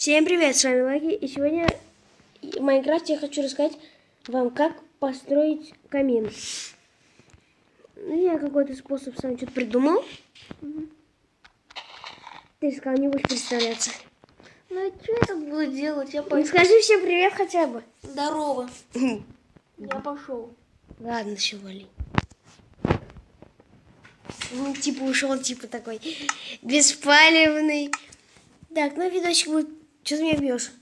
Всем привет, с вами Лаки, и сегодня в Майнкрафте я хочу рассказать вам, как построить камин. Я какой-то способ сам что-то придумал. Ты сказал, не будешь представляться. Ну а что я тут буду делать? Я Ну, скажи всем привет хотя бы. Здорово. Я пошел. Ладно, все, вали. Ну, типа ушел, типа такой беспалевный. Так, ну видосик будет... Что ты меня бьешь?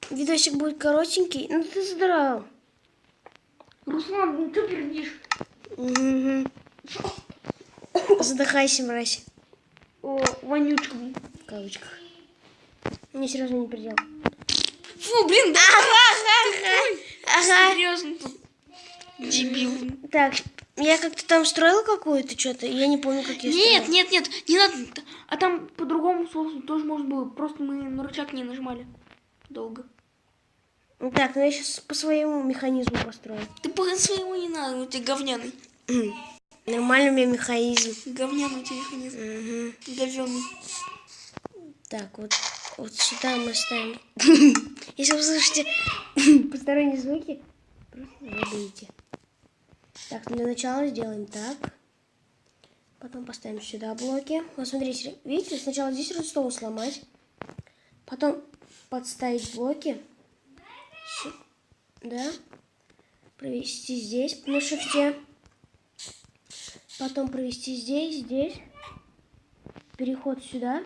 Видосик будет коротенький. Ну ты задрал. Руслан, ну что пердишь? Угу. Задыхайся, мразь. О, вонючка. В кавычках. Мне серьезно не предел. Фу, блин, да. Ага. Серьезно тут. Дебил. Так, я как-то там строила какую-то что-то, я не помню, как я строила. Нет, не надо. А там по-другому способу тоже можно было. Просто мы на рычаг не нажимали долго. Так, ну я сейчас по своему механизму построю. Ты по своему не надо, у тебя говняный. Нормальный у меня механизм. Говняный у тебя механизм. Говёный. Так, вот сюда мы ставим. Если вы слышите посторонние звуки, просто забейте. Так, для начала сделаем так. Потом поставим сюда блоки. Вот смотрите, видите, сначала здесь редстоун сломать. Потом подставить блоки. Да. Провести здесь на шифте. Потом провести здесь. Переход сюда.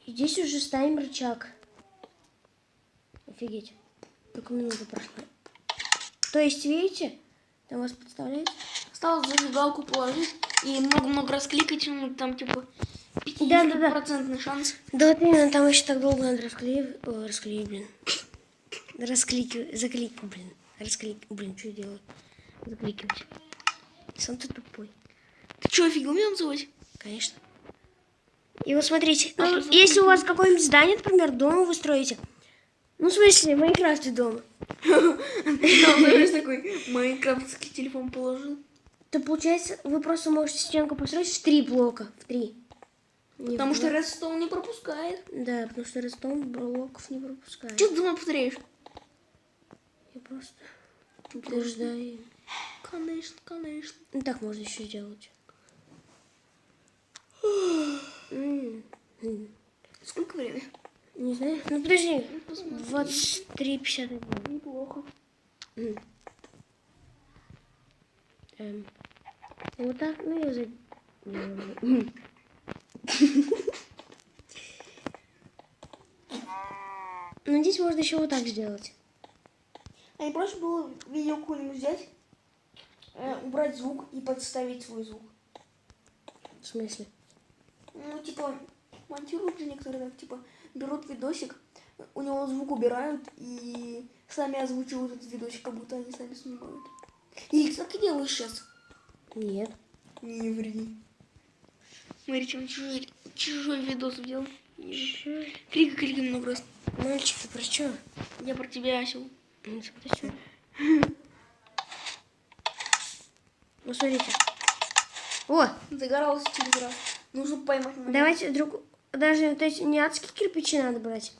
И здесь уже ставим рычаг. Офигеть. Только минута прошла. То есть, видите, там вас подставляет. Осталось зажигалку положить и много-много раз кликать, там типа 50% шанс. Да вот именно, там еще так долго надо закликивать, блин, что я делаю? Закликивать. Сам ты тупой. Ты что, офигел меня называть? Конечно. И вот смотрите, ну, если у вас какое-нибудь здание, например, дома вы строите, ну, в смысле, в Майнкрафте дома. Знаешь, такой майнкрафтский телефон положил. То получается, вы просто можете стенку построить в 3 блока. В 3. Потому что Redstone не пропускает. Да, потому что Redstone блоков не пропускает. Что ты дома повторяешь? Я просто утверждаю. Конечно. Ну, так можно еще сделать. Сколько времени? Не знаю. Ну, подожди. 23:51. Неплохо. Вот так, ну я за... Ну, здесь можно еще вот так сделать. А не проще было видео какое-нибудь взять, убрать звук и подставить свой звук? В смысле? Ну, типа, монтируют же некоторые так, типа, берут видосик, у него звук убирают и сами озвучивают этот видосик, как будто они сами снимают. Или ты так и делаешь сейчас? Нет. Не ври. Смотри, чем чужой видос сделал. Кликай много раз. Мальчик, ты про что? Я про тебя, Асил. Ну, что? Ну, смотрите. О! Загорался через раз. Нужно поймать момент. Давайте даже вот эти не адские кирпичи надо брать,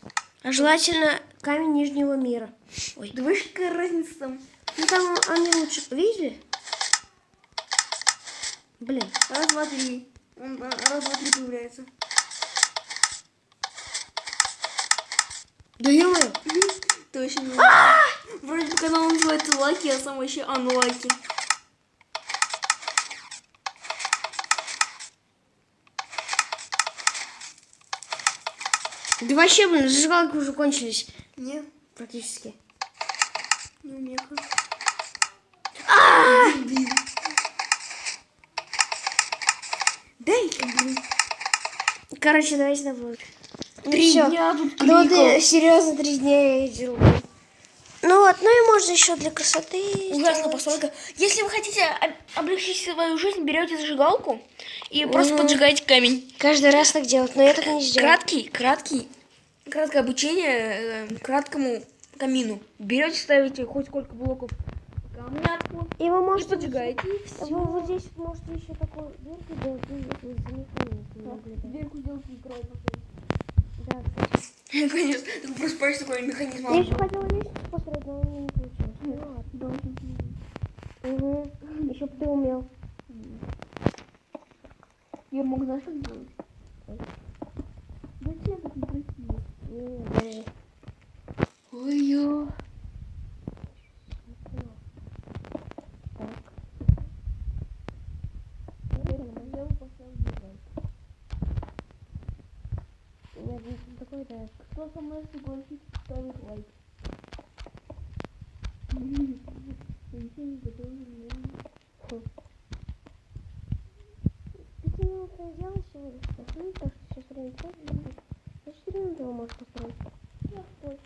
а желательно камень нижнего мира. Ой. Да видишь, какая разница там? Ну там они лучше. Видели? Блин. Раз, два, три. Он раз, два, три появляется. Да ё-моё! Точно. Вроде бы канал называется Лаки, а сам вообще Unlucky. Да вообще, блин, зажигалки уже кончились. Нет, Практически. не умеха. Дай-ка, блин. Короче, давайте на блок. 3 дня тут Ну кликал. ты серьезно 3 дня я ездил. Ну вот, ну и можно еще для красоты. Ужасная постройка. Если вы хотите облегчить свою жизнь, берете зажигалку и просто поджигаете камень. Каждый раз так делать, но я так не сделаю. Краткое обучение краткому камину. Берете, ставите хоть сколько блоков камнятку И вы можете поджигаете. И все. Вы вот здесь можете еще такую дверку сделать, и если вы за них Дверку сделать и край. Да, кстати. Конечно, ты просыпаешься такой механизм. Я еще хотела лестницу построить, но у меня не получилось. Ну ладно. Да, очень сильно. Угу. Еще бы ты умел. Я мог, знаешь, как делать? Зачем так некрасиво? Не, Ой-ё. так. У меня будет такой, да. Кто со мной согласится ставить лайк? Я ничего не готовлю. Ты минуты сделай сегодня. Ну, так что сейчас время тратить. За 4 минуты его можешь построить. Я хочу.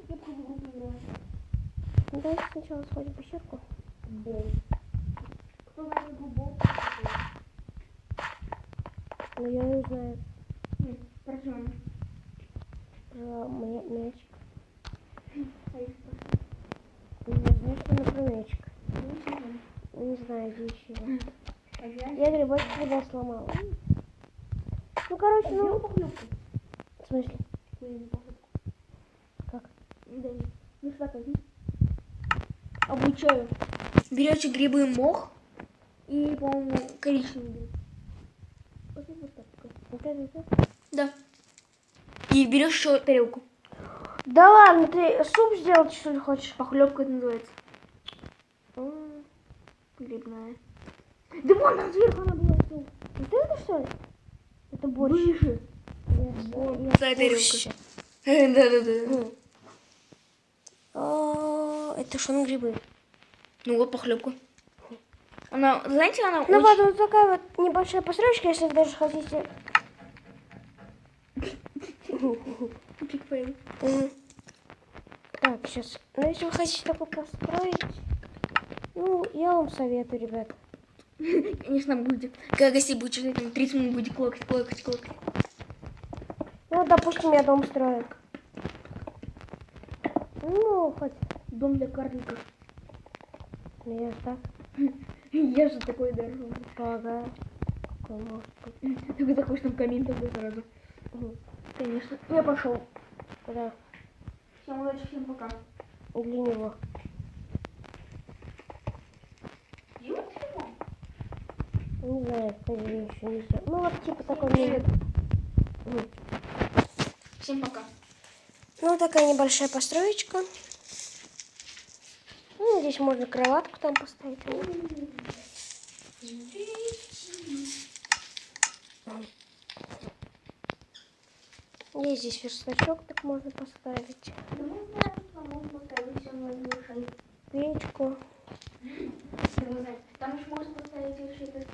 Я буду в группу играть. Ну, давайте сначала сходим по щерку. Бол. Кто знает игру Бол? Ну, я не знаю Про что она? про мячик. А их про Не знаю, что она про мячик. что? Не знаю, где еще его. А я? Я грибочек когда сломала. Ну, короче, Сделал ну... похлебку? В смысле? Куриную похлебку. Как? Да нет. Ну что такое? Обучаю. Берете грибы мох и, по-моему, коричневый гриб. Вот так. Вот это? Да. И берешь еще тарелку. Да ладно, ты суп сделать, что ли, хочешь? Похлебка это называется. М, Грибная. Да вон там сверху она была. Вот это, что ли? Это борщ. Выше. Я Та в тарелка. курсе. Да-да-да. Это что на грибы? Ну вот похлебка. Она, знаете, она Ну очень... вот, вот такая вот небольшая постройка, если вы даже хотите. Пикфейл. Так, сейчас. Ну, если вы хотите такой построить, ну, я вам советую, ребят. Конечно, будет. Когда гостей будет читать, 30 минут будет клокать. Ну, допустим, я дом строю. Ну, хоть. Дом для карликов. Ну, я так Я же такой даже. полагаю. Какой может быть. Ты захочешь там камин тогда сразу. Конечно. Я пошел. Куда? Всем удачи, всем пока. Для него. Не знаю, кстати, я еще не знаю. Ну, вот типа такой Привет. мини. Всем пока. Ну, такая небольшая построечка. Ну, здесь можно кроватку там поставить. Есть здесь верстачок, так можно поставить. Печку. Там еще можно поставить еще этот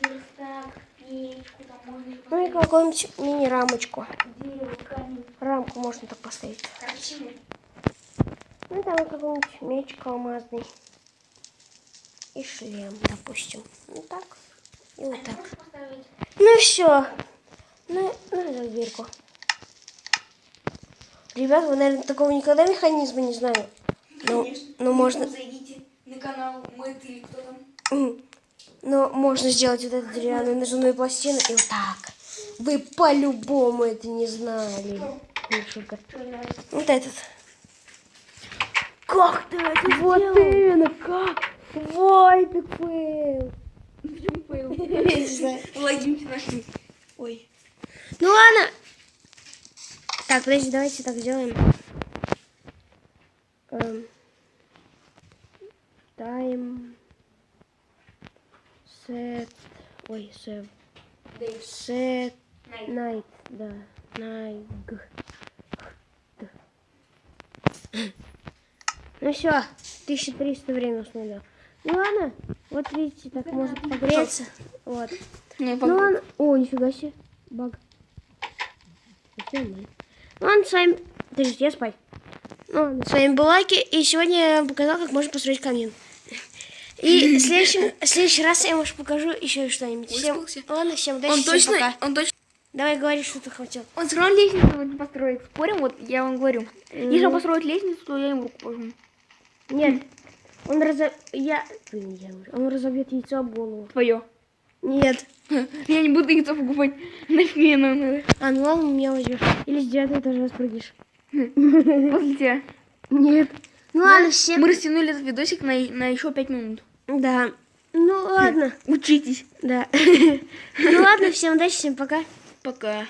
верстак, печку, там можно еще Ну и поставить какую-нибудь мини-рамочку. дерево, камень. Рамку можно так поставить. А почему? Ну, там какой-нибудь меч алмазный. И шлем, допустим. Ну так. И вот так. Можно поставить? Ну и все. Ну и дверку. Ребят, вы, наверное, такого никогда механизма не знали. Но можно... Зайдите на канал Мэтт или кто там. Но можно сделать вот эту деревянную нажимную пластину и вот так. Вы по-любому это не знали. Не шутка. Что не нравится? Вот этот. Как ты это Вот сделал? именно, как? Вой, ты фейл. Почему фейл? Я не знаю. Логин нашли. Ой. Ну ладно. Так, подожди, давайте так сделаем. Тайм. Сет. Ой, сет. Сет. Найт. Да. Найг. Ну все, 1300 время уснули. Ну ладно, вот видите, так можно погреться. Вот. Ну ладно. О, нифига себе. Баг. Ну ладно, с вами... Подождите, я спать. Ну ладно, с вами был Лаки, и сегодня я вам показал, как можно построить камин. И в следующий раз я вам покажу еще что-нибудь. Ладно, всем удачи, всем пока. Он точно. Давай говори, что ты хотел. Он все равно лестницу не построит. Спорим, вот я вам говорю. Если он построит лестницу, то я ему руку пожму. Нет, он разобьет яйцо об голову. Твое. Нет. Я не буду яйцо покупать на фену. А, ну ладно, меня возьмешь. Или с 9 этажа спрыгнешь. После тебя. Нет. Ну ладно, всем... Мы растянули этот видосик на еще 5 минут. Да. Ну ладно. Учитесь. Да. Ну ладно, всем удачи, всем пока. Пока.